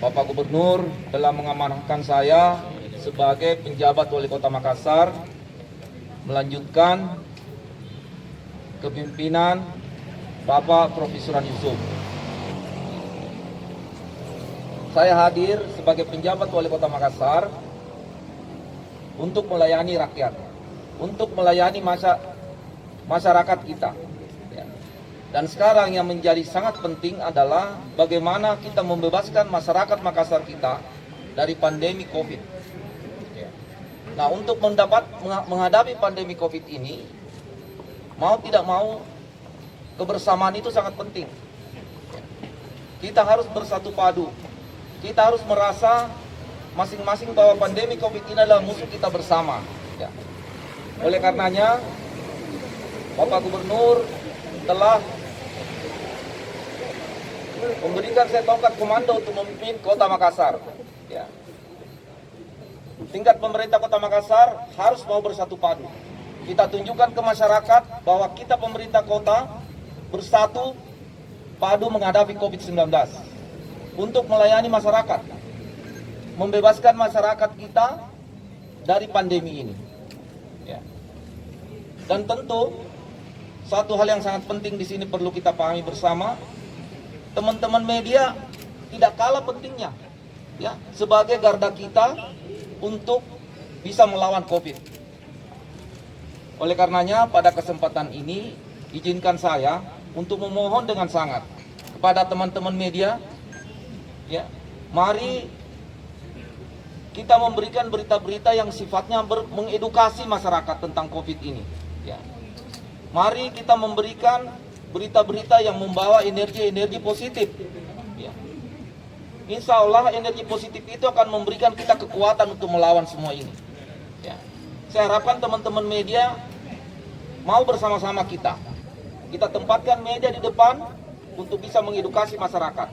Bapak Gubernur telah mengamanahkan saya sebagai penjabat Wali Kota Makassar melanjutkan kepemimpinan Bapak Profesor Yusuf. Saya hadir sebagai penjabat Wali Kota Makassar untuk melayani rakyat, untuk melayani masyarakat kita. Dan sekarang yang menjadi sangat penting adalah bagaimana kita membebaskan masyarakat Makassar kita dari pandemi COVID. Nah, untuk menghadapi pandemi COVID ini, mau tidak mau, kebersamaan itu sangat penting. Kita harus bersatu padu. Kita harus merasa masing-masing bahwa pandemi COVID ini adalah musuh kita bersama. Oleh karenanya, Bapak Gubernur telah memberikan saya tongkat komando untuk memimpin Kota Makassar. Tingkat pemerintah Kota Makassar harus mau bersatu padu. Kita tunjukkan ke masyarakat bahwa kita pemerintah kota bersatu padu menghadapi COVID-19 untuk melayani masyarakat, membebaskan masyarakat kita dari pandemi ini. Dan tentu satu hal yang sangat penting di sini perlu kita pahami bersama, teman-teman media tidak kalah pentingnya sebagai garda kita untuk bisa melawan COVID. Oleh karenanya pada kesempatan ini izinkan saya untuk memohon dengan sangat kepada teman-teman media, mari kita memberikan berita-berita yang sifatnya mengedukasi masyarakat tentang COVID ini. Mari kita memberikan berita-berita yang membawa energi-energi positif. Insya Allah energi positif itu akan memberikan kita kekuatan untuk melawan semua ini. Saya harapkan teman-teman media mau bersama-sama kita tempatkan media di depan untuk bisa mengedukasi masyarakat.